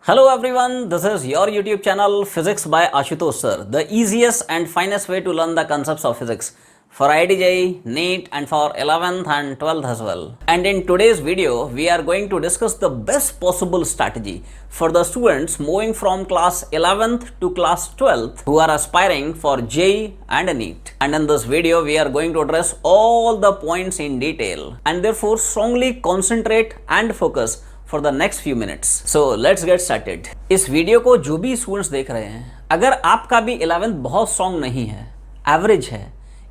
Hello everyone, this is your YouTube channel Physics by Ashutosh sir, the easiest and finest way to learn the concepts of physics for IIT, NEET and for 11th and 12th as well. And in today's video, we are going to discuss the best possible strategy for the students moving from class 11th to class 12th who are aspiring for JEE and NEET. And in this video, we are going to address all the points in detail and therefore strongly concentrate and focus for the next few minutes. So let's get started. इस video को जो भी students देख रहे हैं, अगर आपका भी 11th बहुत स्ट्रॉन्ग नहीं है, एवरेज है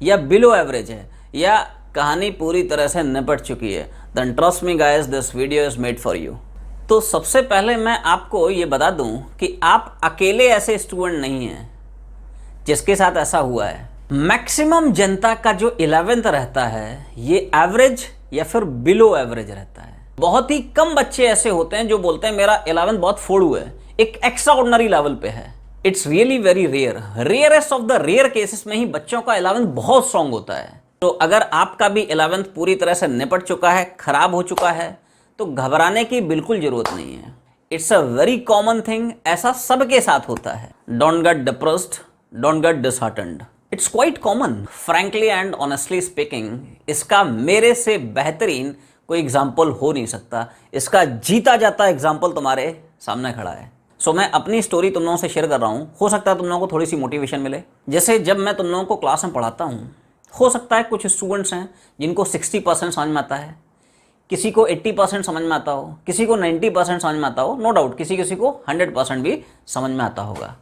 या बिलो एवरेज है या कहानी पूरी तरह से निपट चुकी है, then trust me guys, this video is made for you. तो सबसे पहले मैं आपको ये बता दूं कि आप अकेले ऐसे स्टूडेंट नहीं हैं जिसके साथ ऐसा हुआ है. मैक्सिमम जनता का जो 11th रहता है ये एवरेज या फिर बिलो एवरेज रहता है. बहुत ही कम बच्चे ऐसे होते हैं जो बोलते हैं मेरा 11th बहुत फोड़ू है, एक एक्स्ट्रा ऑर्डिनरी लेवल पे है. It's really very rare, rarest of the rare cases में ही बच्चों का 11th बहुत स्ट्रांग होता है. तो अगर आपका भी 11th पूरी तरह से निपट चुका है, खराब हो चुका है, तो घबराने की बिल्कुल जरूरत नहीं है. It's a very common thing, ऐसा सबके साथ होता है. Don't get depressed, don't get disheartened. It's quite common. Frankly and honestly speaking, इसका मेरे से बेहतरीन कोई एग्जाम्पल हो नहीं सकता. इसका जीता जाता एग्जाम्पल तुम्हारे सामने खड़ा है. सो मैं अपनी स्टोरी तुम लोगों से शेयर कर रहा हूँ. हो सकता है तुम लोगों को थोड़ी सी मोटिवेशन मिले. जैसे जब मैं तुम लोगों को क्लास में पढ़ाता हूँ, हो सकता है कुछ स्टूडेंट्स हैं जिनको 60% समझ में आता है, किसी को 80% समझ में आता हो, किसी को 90% समझ में आता हो. नो डाउट किसी किसी को 100% भी समझ में आता होगा.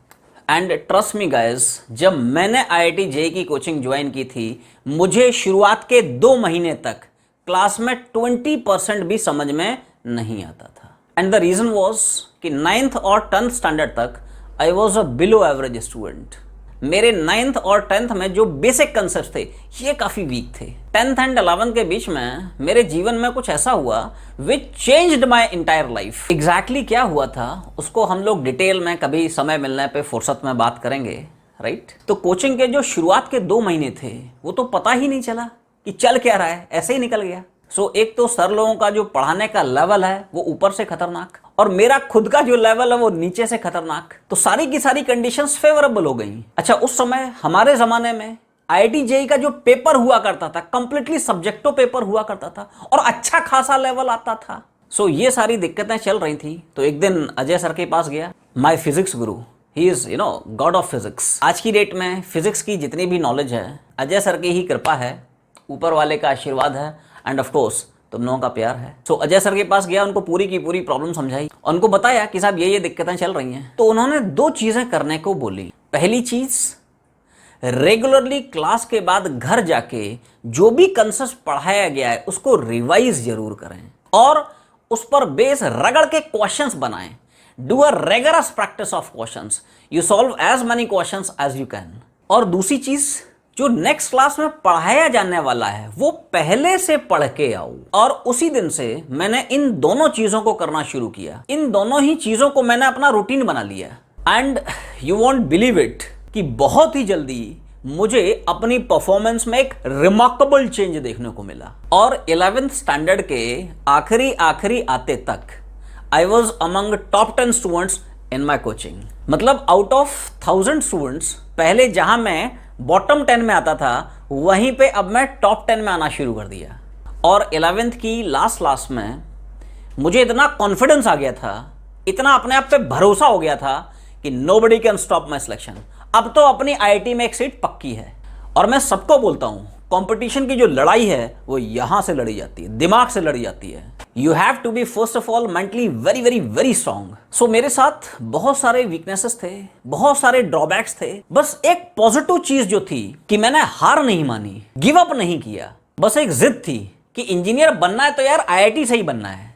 एंड ट्रस्ट मी गाइज, जब मैंने IIT JEE की कोचिंग ज्वाइन की थी, मुझे शुरुआत के 2 महीने तक क्लास में 20% भी समझ में नहीं आता था. एंड द रीजन वॉज कि 9th और 10th स्टैंडर्ड तक I was a below average student. मेरे 9th और 10th में जो बेसिक कंसेप्ट थे ये काफ़ी वीक थे. 10th एंड 11th के बीच में मेरे जीवन में कुछ ऐसा हुआ which changed my entire life. Exactly क्या हुआ था उसको हम लोग डिटेल में कभी समय मिलने पे फुर्सत में बात करेंगे, राइट. तो कोचिंग के जो शुरुआत के 2 महीने थे वो तो पता ही नहीं चला कि चल क्या रहा है, ऐसे ही निकल गया. सो एक तो सर लोगों का जो पढ़ाने का लेवल है वो ऊपर से खतरनाक, और मेरा खुद का जो लेवल है वो नीचे से खतरनाक. तो सारी की सारी कंडीशंस फेवरेबल हो गई. अच्छा, उस समय हमारे जमाने में IIT JEE का जो पेपर हुआ करता था, कंप्लीटली सब्जेक्टो पेपर हुआ करता था और अच्छा खासा लेवल आता था. सो ये सारी दिक्कतें चल रही थी. तो एक दिन अजय सर के पास गया, माई physics Guru. He is God of physics. आज की डेट में फिजिक्स की जितनी भी नॉलेज है अजय सर की ही कृपा है, ऊपर वाले का आशीर्वाद है एंड ऑफ कोर्स तुम लोगों का प्यार है. सो अजय सर के पास गया, उनको पूरी की पूरी प्रॉब्लम समझाई, उनको बताया कि साहब ये दिक्कतें चल रही हैं. तो उन्होंने 2 चीजें करने को बोली. पहली चीज, रेगुलरली क्लास के बाद घर जाके जो भी कंसेप्ट पढ़ाया गया है उसको रिवाइज जरूर करें और उस पर बेस रगड़ के क्वेश्चंस बनाएं. Do a rigorous practice of questions. You solve as many questions as you can. और दूसरी चीज, जो नेक्स्ट क्लास में पढ़ाया जाने वाला है वो पहले से पढ़ के आओ. और उसी दिन से मैंने इन दोनों चीजों को करना शुरू किया. इन दोनों ही चीजों को मैंने अपना रूटीन बना लिया. And you won't believe it कि बहुत ही जल्दी मुझे अपनी परफॉर्मेंस में एक रिमार्केबल चेंज देखने को मिला. और 11th स्टैंडर्ड के आखिरी आते तक I was among top 10 students in my coaching. मतलब आउट ऑफ 1000 स्टूडेंट्स, पहले जहां मैं बॉटम 10 में आता था वहीं पे अब मैं टॉप 10 में आना शुरू कर दिया. और 11th की लास्ट में मुझे इतना कॉन्फिडेंस आ गया था, इतना अपने आप पे भरोसा हो गया था कि nobody can stop my selection. अब तो अपनी IIT में एक सीट पक्की है. और मैं सबको बोलता हूं, कंपटीशन की जो लड़ाई है वो यहां से लड़ी जाती है, दिमाग से लड़ी जाती है. You have to be first of all mentally very very very strong. So मेरे साथ बहुत सारे वीकनेसेस थे, बहुत सारे ड्रॉबैक्स थे. बस एक पॉजिटिव चीज जो थी कि मैंने हार नहीं मानी, गिव अप नहीं किया. बस एक जिद थी कि इंजीनियर बनना है तो यार IIT से ही बनना है.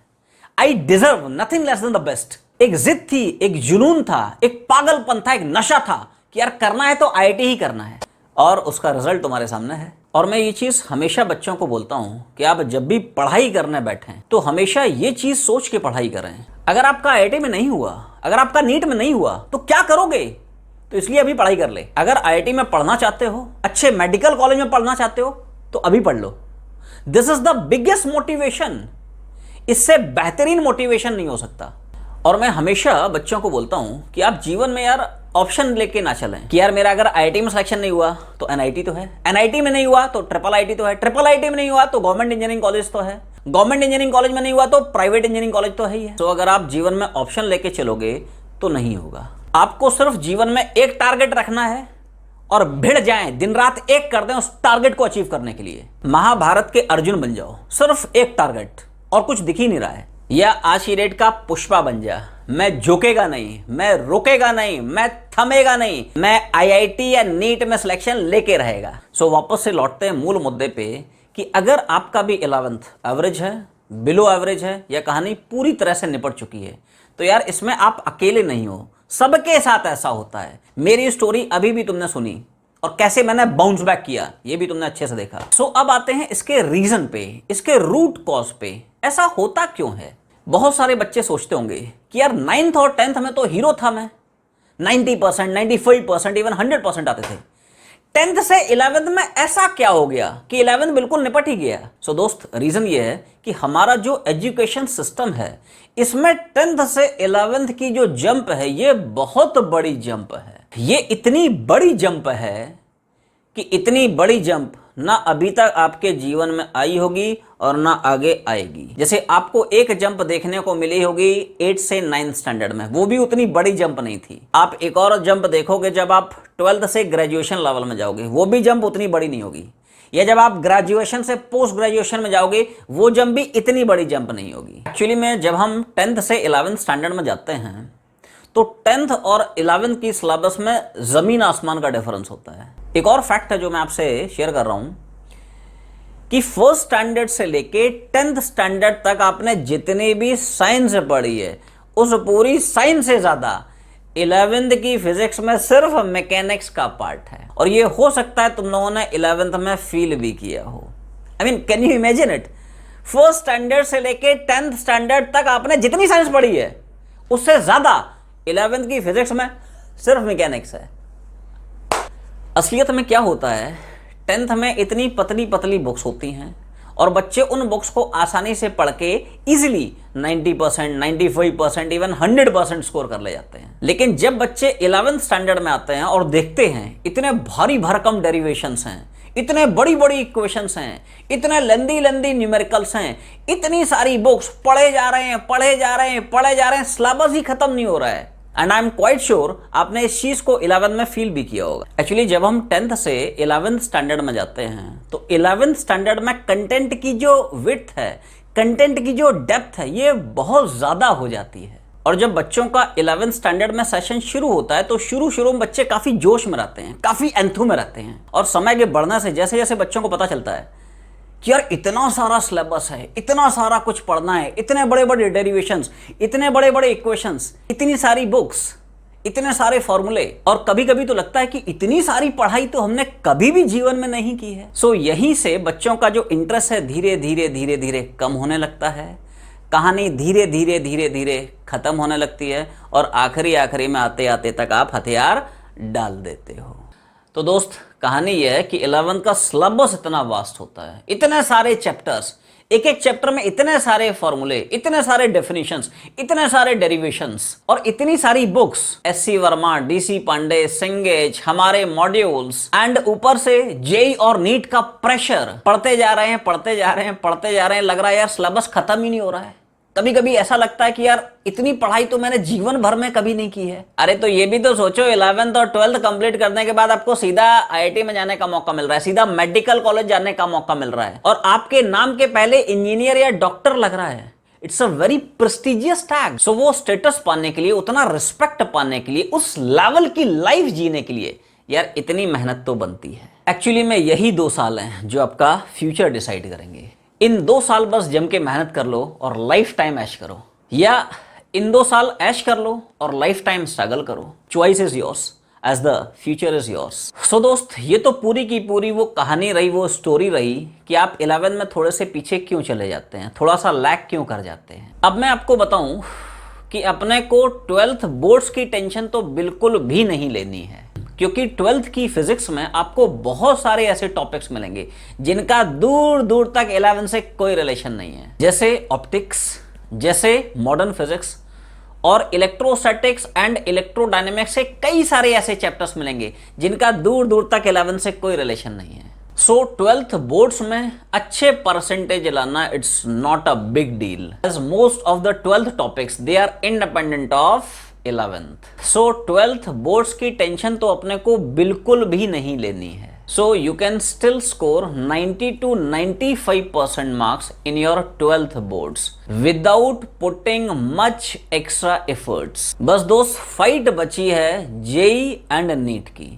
I deserve nothing less than the best. एक जिद थी, एक जुनून था, एक पागलपन था, एक नशा था कि यार करना है तो IIT ही करना है. और उसका रिजल्ट तुम्हारे सामने है. और मैं ये चीज़ हमेशा बच्चों को बोलता हूँ कि आप जब भी पढ़ाई करने बैठें तो हमेशा ये चीज़ सोच के पढ़ाई करें. अगर आपका IIT में नहीं हुआ, अगर आपका NEET में नहीं हुआ तो क्या करोगे? तो इसलिए अभी पढ़ाई कर ले. अगर IIT में पढ़ना चाहते हो, अच्छे मेडिकल कॉलेज में पढ़ना चाहते हो तो अभी पढ़ लो. This is the biggest motivation. इससे बेहतरीन मोटिवेशन नहीं हो सकता. और मैं हमेशा बच्चों को बोलता हूं कि आप जीवन में यार ऑप्शन लेके ना चलें कि यार मेरा अगर आईआईटी में सिलेक्शन नहीं हुआ तो एनआईटी तो है, एनआईटी में नहीं हुआ तो ट्रिपल आईटी तो है, ट्रिपल आईटी में नहीं हुआ तो गवर्नमेंट इंजीनियरिंग कॉलेज तो है, गवर्नमेंट इंजीनियरिंग कॉलेज में नहीं हुआ तो प्राइवेट इंजीनियरिंग कॉलेज तो है ही है। तो अगर आप जीवन में ऑप्शन लेके चलोगे तो नहीं होगा। आपको सिर्फ जीवन में एक टारगेट रखना है और भिड़ जाएं, दिन रात एक कर दें उस टारगेट को अचीव करने के लिए। महाभारत के अर्जुन बन जाओ, सिर्फ एक टारगेट और कुछ दिख ही नहीं रहा है। या आज की डेट का पुष्पा बन जा, मैं झुकेगा नहीं, मैं रुकेगा नहीं, मैं थमेगा नहीं, मैं आईआईटी या नीट में सिलेक्शन लेके रहेगा। सो वापस से लौटते हैं मूल मुद्दे पे कि अगर आपका भी 11th एवरेज है, बिलो एवरेज है या कहानी पूरी तरह से निपट चुकी है तो यार इसमें आप अकेले नहीं हो, सबके साथ ऐसा होता है। मेरी स्टोरी अभी भी तुमने सुनी और कैसे मैंने बाउंस बैक किया ये भी तुमने अच्छे से देखा। सो अब आते हैं इसके रीजन पे, इसके रूट कॉज पे। ऐसा होता क्यों है? बहुत सारे बच्चे सोचते होंगे कि यार 9th और 10th में तो हीरो था मैं, 90%, 95%, इवन 100% आते थे। 10th से 11th में ऐसा क्या हो गया कि 11th बिल्कुल निपट ही गया? सो दोस्त, रीजन ये है कि हमारा जो एजुकेशन सिस्टम है इसमें 10th से 11th की जो जंप है ये बहुत बड़ी जंप है। ये इतनी बड़ी जंप है कि इतनी बड़ी जंप ना अभी तक आपके जीवन में आई होगी और ना आगे आएगी। जैसे आपको एक जंप देखने को मिली होगी 8 से 9th स्टैंडर्ड में, वो भी उतनी बड़ी जंप नहीं थी। आप एक और जंप देखोगे जब आप 12th से ग्रेजुएशन लेवल में जाओगे, वो भी जंप उतनी बड़ी नहीं होगी। या जब आप ग्रेजुएशन से पोस्ट ग्रेजुएशन में जाओगे वो जंप भी इतनी बड़ी जंप नहीं होगी। एक्चुअली में जब हम 10th से 11th स्टैंडर्ड में जाते हैं तो 10th और 11th की सिलेबस में जमीन आसमान का डिफरेंस होता है। एक और फैक्ट है जो मैं आपसे शेयर कर रहा हूं कि 1st स्टैंडर्ड से लेके 10th स्टैंडर्ड तक आपने जितनी भी साइंस पढ़ी है उस पूरी साइंस से ज्यादा 11th की फिजिक्स में सिर्फ मैकेनिक्स का पार्ट है। और ये हो सकता है तुम लोगों ने 11th में फील भी किया हो। I mean, can you imagine it? 1st standard से लेके 10th स्टैंडर्ड तक आपने जितनी साइंस पढ़ी है उससे ज्यादा 11th की फिजिक्स में सिर्फ मैकेनिक्स है। असलियत में क्या होता है, 10th में इतनी पतली पतली बुक्स होती हैं और बच्चे उन बुक्स को आसानी से पढ़ के इजीली 90%, 95%, इवन 100% स्कोर कर ले जाते हैं। लेकिन जब बच्चे 11th स्टैंडर्ड में आते हैं और देखते हैं इतने भारी भरकम डेरिवेशंस हैं, इतने बड़ी बड़ी इक्वेशंस हैं, इतने लेंदी लेंदी न्यूमेरिकल्स हैं, इतनी सारी बुक्स पढ़े जा रहे हैं, पढ़े जा रहे हैं, पढ़े जा रहे हैं, सिलेबस ही खत्म नहीं हो रहा है। And I am quite sure आपने इस चीज को 11th में फील भी किया होगा। एक्चुअली जब हम 10th से 11th स्टैंडर्ड में जाते हैं तो 11th स्टैंडर्ड में कंटेंट की जो विड्थ है, कंटेंट की जो डेप्थ है ये बहुत ज्यादा हो जाती है। और जब बच्चों का 11th स्टैंडर्ड में सेशन शुरू होता है तो शुरू में बच्चे काफी जोश में रहते हैं, काफी एंथू में रहते हैं। और समय के बढ़ने से जैसे जैसे बच्चों को पता चलता है कि यार इतना सारा सिलेबस है, इतना सारा कुछ पढ़ना है, इतने बड़े बड़े डेरिवेशंस, इतने बड़े बड़े इक्वेशंस, इतनी सारी बुक्स, इतने सारे फॉर्मूले, और कभी कभी तो लगता है कि इतनी सारी पढ़ाई तो हमने कभी भी जीवन में नहीं की है। सो यहीं से बच्चों का जो इंटरेस्ट है धीरे धीरे धीरे धीरे कम होने लगता है, कहानी धीरे धीरे धीरे धीरे खत्म होने लगती है और आखिरी में आते आते तक आप हथियार डाल देते हो। तो दोस्त, कहानी यह है कि 11th का सिलेबस इतना वास्ट होता है, इतने सारे चैप्टर्स, एक एक चैप्टर में इतने सारे फॉर्मूले, इतने सारे डेफिनेशंस, इतने सारे डेरिवेशंस और इतनी सारी books, SC Verma, DC Pandey, Cengage, हमारे मॉड्यूल्स एंड ऊपर से जेई और नीट का प्रेशर। पढ़ते जा रहे हैं, पढ़ते जा रहे हैं, पढ़ते जा रहे हैं, लग रहा है यार सिलेबस खत्म ही नहीं हो रहा है। कभी कभी ऐसा लगता है कि यार इतनी पढ़ाई तो मैंने जीवन भर में कभी नहीं की है। अरे तो ये भी तो सोचो, 11th और 12th कंप्लीट करने के बाद आपको सीधा आईआईटी में जाने का मौका मिल रहा है, सीधा मेडिकल कॉलेज जाने का मौका मिल रहा है और आपके नाम के पहले इंजीनियर या डॉक्टर लग रहा है। It's a very prestigious tag. So वो स्टेटस पाने के लिए, उतना रिस्पेक्ट पाने के लिए, उस लेवल की लाइफ जीने के लिए यार इतनी मेहनत तो बनती है। एक्चुअली में यही 2 साल हैं जो आपका फ्यूचर डिसाइड करेंगे। इन 2 साल बस जम के मेहनत कर लो और लाइफ टाइम ऐश करो, या इन 2 साल ऐश कर लो और लाइफ टाइम स्ट्रगल करो। Choice is yours as the future is yours. So दोस्त, ये तो पूरी की पूरी वो कहानी रही, वो स्टोरी रही कि आप 11th में थोड़े से पीछे क्यों चले जाते हैं, थोड़ा सा लैग क्यों कर जाते हैं। अब मैं आपको बताऊं कि अपने को 12th बोर्ड्स की टेंशन तो बिल्कुल भी नहीं लेनी है, क्योंकि 12th की फिजिक्स में आपको बहुत सारे ऐसे टॉपिक्स मिलेंगे जिनका दूर दूर तक 11th से कोई रिलेशन नहीं है, जैसे ऑप्टिक्स, जैसे मॉडर्न फिजिक्स और इलेक्ट्रोस्टैटिक्स एंड इलेक्ट्रोडायनेमिक्स से कई सारे ऐसे चैप्टर्स मिलेंगे जिनका दूर दूर तक 11th से कोई रिलेशन नहीं है। सो 12th बोर्ड्स में अच्छे परसेंटेज लाना it's not a big deal, as most of the 12th topics they are independent of 11th। So 12th boards की टेंशन तो अपने को बिल्कुल भी नहीं लेनी है। So you can still score 90 to 95% marks in your 12th boards without putting much extra efforts। बस दोस्त फाइट बची है जेई एंड नीट की,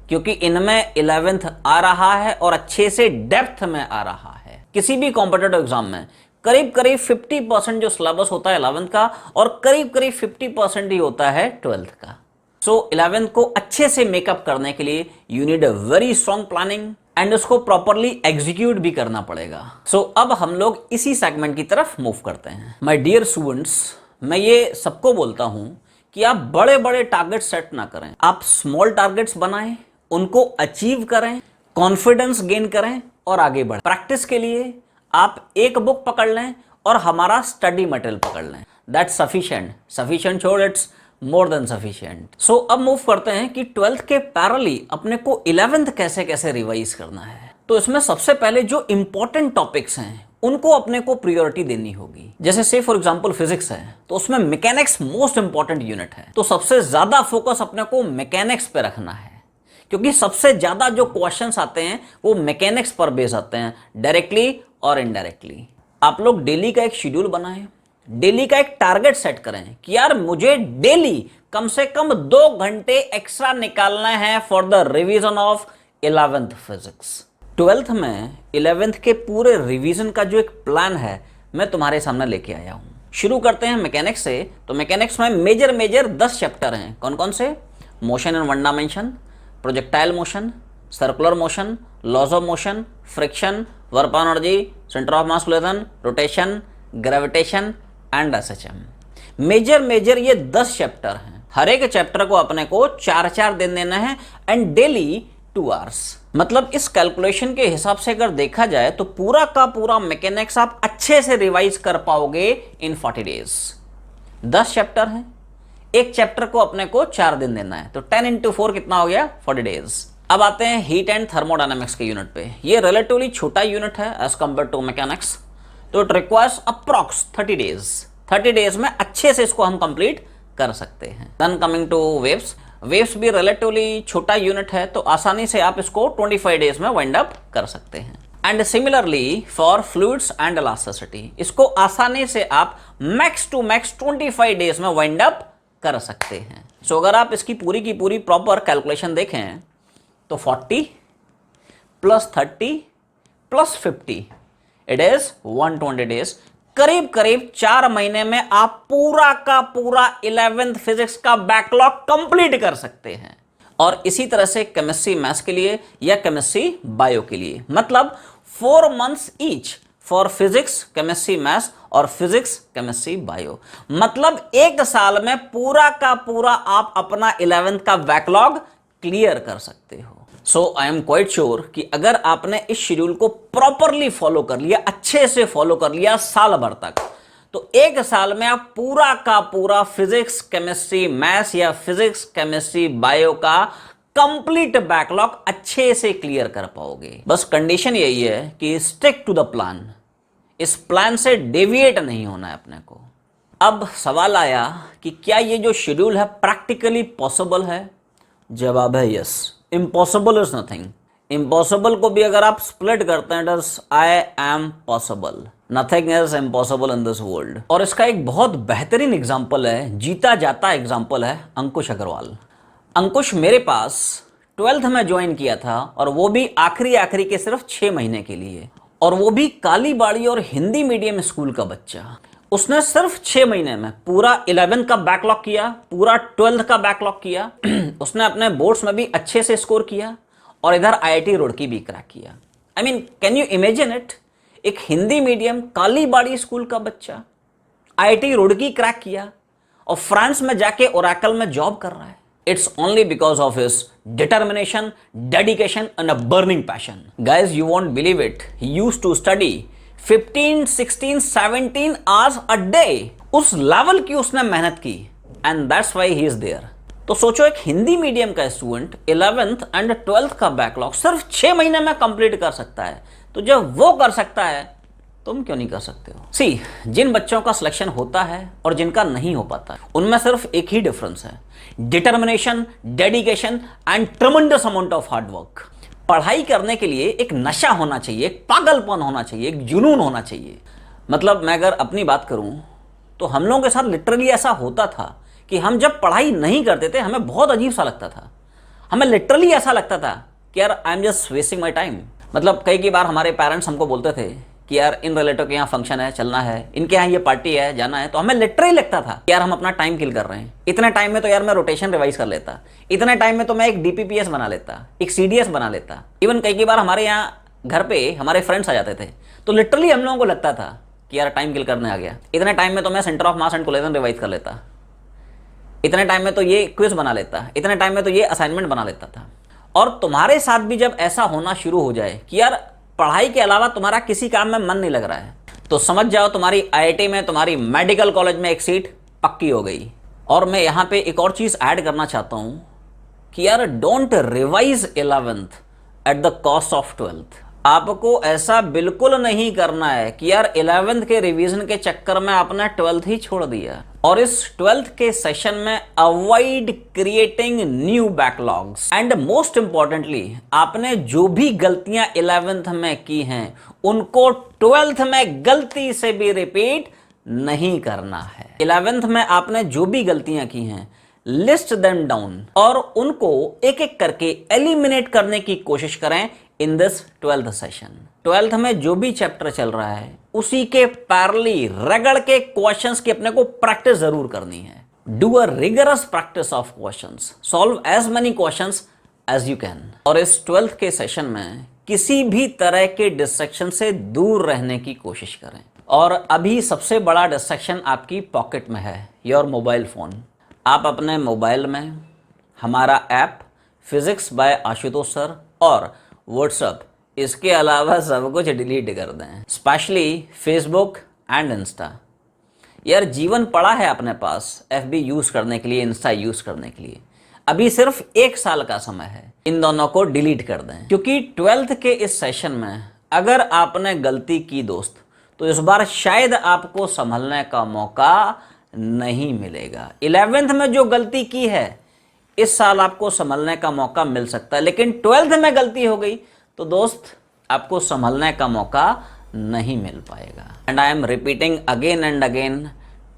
क्योंकि इनमें 11th आ रहा है और अच्छे से डेप्थ में आ रहा है। किसी भी कॉम्पिटिटिव एग्जाम में करीब करीब 50% जो सिलेबस होता है 11th का और करीब करीब 50% ही होता है 12th का। सो 11th को अच्छे से मेकअप करने के लिए you need a very strong planning and उसको प्रॉपरली एग्जीक्यूट भी करना पड़ेगा। सो अब हम लोग इसी सेगमेंट की तरफ मूव करते हैं। माय डियर स्टूडेंट्स, मैं ये सबको बोलता हूं कि आप बड़े बड़े टारगेट सेट ना करें, आप स्मॉल टारगेट्स बनाएं, उनको अचीव करें, कॉन्फिडेंस गेन करें और आगे बढ़ें। प्रैक्टिस के लिए आप एक बुक पकड़ लें और हमारा स्टडी मटेरियल पकड़ लें, दैट्स सफिशिएंट छोड़, इट्स मोर देन सफिशिएंट। सो अब मूव करते हैं कि 12th के पैरेलली अपने को 11th कैसे कैसे रिवाइज करना है। तो इसमें सबसे पहले जो इंपॉर्टेंट टॉपिक्स हैं उनको अपने को प्रायोरिटी देनी होगी। जैसे से फॉर एग्जांपल फिजिक्स है तो उसमें मैकेनिक्स मोस्ट इंपॉर्टेंट यूनिट है, तो सबसे ज्यादा फोकस अपने को मैकेनिक्स पे रखना है, क्योंकि सबसे ज्यादा जो क्वेश्चंस आते हैं वो मैकेनिक्स पर बेस आते हैं, डायरेक्टली और इनडायरेक्टली। आप लोग डेली का एक शेड्यूल बनाएं, डेली का एक टारगेट सेट करें कि यार मुझे डेली कम से कम 2 घंटे एक्स्ट्रा निकालना है for the revision of 11th physics. 12th में 11th के पूरे रिवीजन का जो एक प्लान है मैं तुम्हारे सामने लेके आया हूं। शुरू करते हैं मैकेनिक्स से। तो मैकेनिक्स में मेजर 10 चैप्टर हैं। कौन कौन से? Motion in one dimension, projectile motion, circular motion, laws of motion, friction, work on energy, centre of mass collision, rotation, gravitation and SHM. Major ये 10 चैप्टर हैं। हर एक चैप्टर को अपने को 4 दिन देना है एंड डेली 2 आवर्स। मतलब इस कैलकुलेशन के हिसाब से अगर देखा जाए तो पूरा का पूरा मैकेनिक्स आप अच्छे से रिवाइज कर पाओगे इन 40 डेज। 10 चैप्टर हैं, एक चैप्टर को अपने को 4 दिन देना है, तो 10 into 4 कितना हो गया? 40 डेज। अब आते हैं हीट एंड थर्मोडायनेमिक्स के यूनिट पे। ये रिलेटिवली छोटा यूनिट है एज कंपेयर टू मैकेनिक्स, तो it requires approx 30 days. 30 days में अच्छे से इसको हम कंप्लीट कर सकते हैं। Then coming to waves. Waves भी रिलेटिवली छोटा यूनिट है, तो आसानी से आप इसको 25 डेज में वाइंड अप कर सकते हैं। And similarly for fluids and elasticity, इसको आसानी से आप मैक्स टू मैक्स 25 डेज में वाइंड अप कर सकते हैं। सो अगर आप इसकी पूरी की पूरी प्रॉपर कैलकुलेशन देखें तो 40 plus 30 plus 50 it is 120 days. करीब करीब 4 महीने में आप पूरा का पूरा 11th फिजिक्स का बैकलॉग कंप्लीट कर सकते हैं। और इसी तरह से केमिस्ट्री मैथ्स के लिए या केमिस्ट्री बायो के लिए, मतलब 4 months each for physics chemistry maths और फिजिक्स केमिस्ट्री बायो। मतलब 1 साल में पूरा का पूरा आप अपना 11th का बैकलॉग क्लियर कर सकते हो। सो आई एम क्वाइट श्योर कि अगर आपने इस शेड्यूल को प्रॉपरली फॉलो कर लिया, अच्छे से फॉलो कर लिया साल भर तक, तो 1 साल में आप पूरा का पूरा फिजिक्स केमिस्ट्री मैथ्स या फिजिक्स केमिस्ट्री बायो का कंप्लीट बैकलॉग अच्छे से क्लियर कर पाओगे। बस कंडीशन यही है कि स्टिक टू द प्लान, इस प्लान से डेविएट नहीं होना है अपने को। अब सवाल आया कि क्या ये जो शेड्यूल है प्रैक्टिकली पॉसिबल है? जवाब है yes. Impossible is nothing. Impossible को भी अगर आप स्प्लिट करते हैं, I am possible, nothing is impossible in this world. और इसका एक बहुत बेहतरीन एग्जाम्पल है, जीता जाता एग्जाम्पल है अंकुश अग्रवाल। अंकुश मेरे पास 12th में ज्वाइन किया था, और वो भी आखिरी के सिर्फ 6 महीने के लिए, और वो भी कालीबाड़ी और हिंदी मीडियम स्कूल का बच्चा। उसने सिर्फ 6 महीने में पूरा 11th का बैकलॉग किया, पूरा 12th का बैकलॉग किया। उसने अपने बोर्ड्स में भी अच्छे से स्कोर किया और इधर IIT रुड़की भी क्रैक किया। I mean can you imagine it, एक हिंदी मीडियम कालीबाड़ी स्कूल का बच्चा IIT रुड़की क्रैक किया और फ्रांस में जाके ओरेकल में जॉब कर रहा है। It's only because of his determination, dedication and a burning passion. Guys, you won't believe it. He used to study 15, 16, 17 hours a day. उस लेवल की उसने मेहनत की and that's why he is there. तो सोचो एक हिंदी मीडियम का student 11th and 12th का बैकलॉग सिर्फ 6 महीने में कंप्लीट कर सकता है, तो जब वो कर सकता है तुम क्यों नहीं कर सकते हो? सी, जिन बच्चों का सिलेक्शन होता है और जिनका नहीं हो पाता, उनमें सिर्फ एक ही डिफरेंस है, determination, dedication and ट्रेमेंडस amount of hard work. पढ़ाई करने के लिए एक नशा होना चाहिए, एक पागलपन होना चाहिए, एक जुनून होना चाहिए। मतलब मैं अगर अपनी बात करूं तो हम लोगों के साथ लिटरली ऐसा होता था कि हम जब पढ़ाई नहीं करते थे हमें बहुत अजीब सा लगता था। हमें लिटरली ऐसा लगता था कि यार I am just wasting my time. मतलब कई बार हमारे पेरेंट्स हमको बोलते थे कि यार इन रिलेटिव के यहाँ फंक्शन है, चलना है, इनके यहाँ ये पार्टी है, जाना है, तो हमें लिटरली लगता था कि यार हम अपना टाइम किल कर रहे हैं। इतने टाइम में तो यार मैं रोटेशन रिवाइज कर लेता, इतने टाइम में तो मैं एक DPPS बना लेता, एक CDS बना लेता। इवन कई बार हमारे यहाँ घर पे हमारे फ्रेंड्स आ जाते थे तो लिटरली हम लोगों को लगता था कि यार टाइम किल करने आ गया, इतने टाइम में तो मैं centre of mass and collision revise कर लेता, इतने टाइम में तो ये क्विज बना लेता, इतने टाइम में तो ये असाइनमेंट बना लेता था। और तुम्हारे साथ भी जब ऐसा होना शुरू हो जाए कि यार पढ़ाई के अलावा तुम्हारा किसी काम में मन नहीं लग रहा है, तो समझ जाओ तुम्हारी IIT में, तुम्हारी मेडिकल कॉलेज में एक सीट पक्की हो गई। और मैं यहाँ पे एक और चीज़ ऐड करना चाहता हूँ कि यार don't revise 11th at the cost of 12th। आपको ऐसा बिल्कुल नहीं करना है कि यार 11th के रिवीजन के चक्कर में आपने 12th ही छोड़ दिया। और इस 12th के सेशन में avoid creating new backlogs and most importantly आपने जो भी गलतियां 11th में की हैं उनको 12th में गलती से भी रिपीट नहीं करना है। 11th में आपने जो भी गलतियां की हैं लिस्ट देम डाउन और उनको एक एक करके एलिमिनेट करने की कोशिश करें in this 12th session. 12th में जो भी चैप्टर चल रहा है उसी के पैरेलली रगड़ के क्वेश्चंस की अपने को प्रैक्टिस जरूर करनी है। Do a rigorous practice of questions, solve as many questions as you can. और इस 12th के सेशन में किसी भी तरह के डिस्ट्रैक्शन से दूर रहने की कोशिश करें। और अभी सबसे बड़ा डिस्ट्रैक्शन आपकी पॉकेट में है, योर मोबाइल फोन। आप अपने मोबाइल में हमारा app physics bye Ashutosh sir और व्हाट्सएप, इसके अलावा सब कुछ डिलीट कर दें, स्पेशली फेसबुक एंड इंस्टा। यार जीवन पड़ा है अपने पास FB यूज़ करने के लिए, इंस्टा यूज़ करने के लिए। अभी सिर्फ 1 साल का समय है, इन दोनों को डिलीट कर दें। क्योंकि 12th के इस सेशन में अगर आपने गलती की दोस्त, तो इस बार शायद आपको संभलने का मौका नहीं मिलेगा। 11th में जो गलती की है इस साल आपको संभलने का मौका मिल सकता है, लेकिन 12th में गलती हो गई तो दोस्त आपको संभलने का मौका नहीं मिल पाएगा। And I am repeating again and again,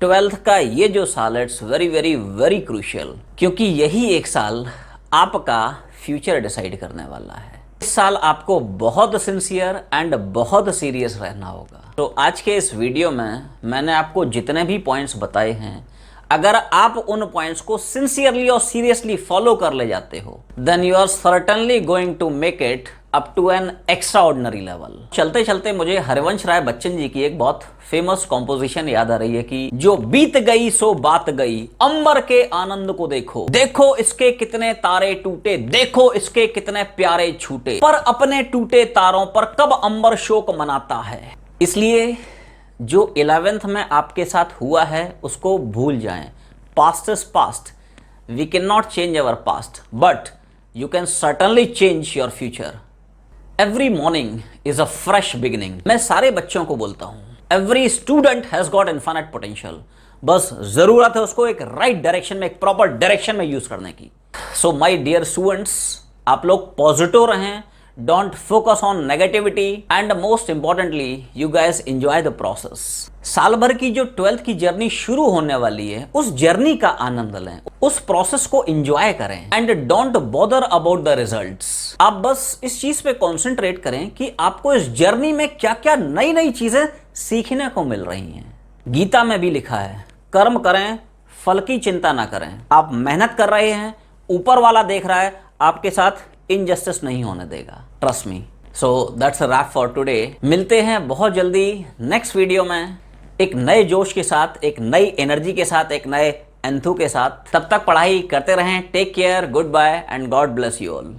12th का ये जो साल it's very very very crucial, क्योंकि यही एक साल आपका फ्यूचर डिसाइड करने वाला है। इस साल आपको बहुत सिंसियर एंड बहुत सीरियस रहना होगा। तो आज के इस वीडियो में मैंने आपको जितने भी पॉइंट्स बताए हैं, अगर आप उन पॉइंट्स को सिंसियरली और सीरियसली फॉलो कर ले जाते हो, then you are certainly going to make it up to an extraordinary level. चलते चलते मुझे हरिवंश राय बच्चन जी की एक बहुत फेमस कॉम्पोजिशन याद आ रही है कि जो बीत गई सो बात गई, अंबर के आनंद को देखो, देखो इसके कितने तारे टूटे, देखो इसके कितने प्यारे छूटे, पर अपने टूटे तारों पर कब अंबर शोक मनाता है। इसलिए जो 11th में आपके साथ हुआ है उसको भूल जाएं। Past is past, we can not change our past, but you can certainly change your future. Every morning is a fresh beginning. मैं सारे बच्चों को बोलता हूं, every student has got infinite potential, बस जरूरत है उसको एक राइट डायरेक्शन में, एक प्रॉपर डायरेक्शन में यूज करने की। सो माय डियर स्टूडेंट्स, आप लोग पॉजिटिव रहें, don't focus on negativity and most importantly you guys enjoy the process. साल भर की जो 12th की जर्नी शुरू होने वाली है उस जर्नी का आनंद लें, उस प्रोसेस को एंजॉय करें and don't bother about the results. आप बस इस चीज पे कॉन्सेंट्रेट करें कि आपको इस जर्नी में क्या क्या नई नई चीजें सीखने को मिल रही हैं। गीता में भी लिखा है, कर्म करें फल की चिंता ना करें। आप मेहनत कर रहे हैं, ऊपर वाला देख रहा है, आपके साथ इनजस्टिस नहीं होने देगा, trust me. So that's a rap for today. मिलते हैं बहुत जल्दी नेक्स्ट वीडियो में एक नए जोश के साथ, एक नई एनर्जी के साथ, एक नए एंथू के साथ। तब तक पढ़ाई करते रहें। Take care, goodbye and God bless you all.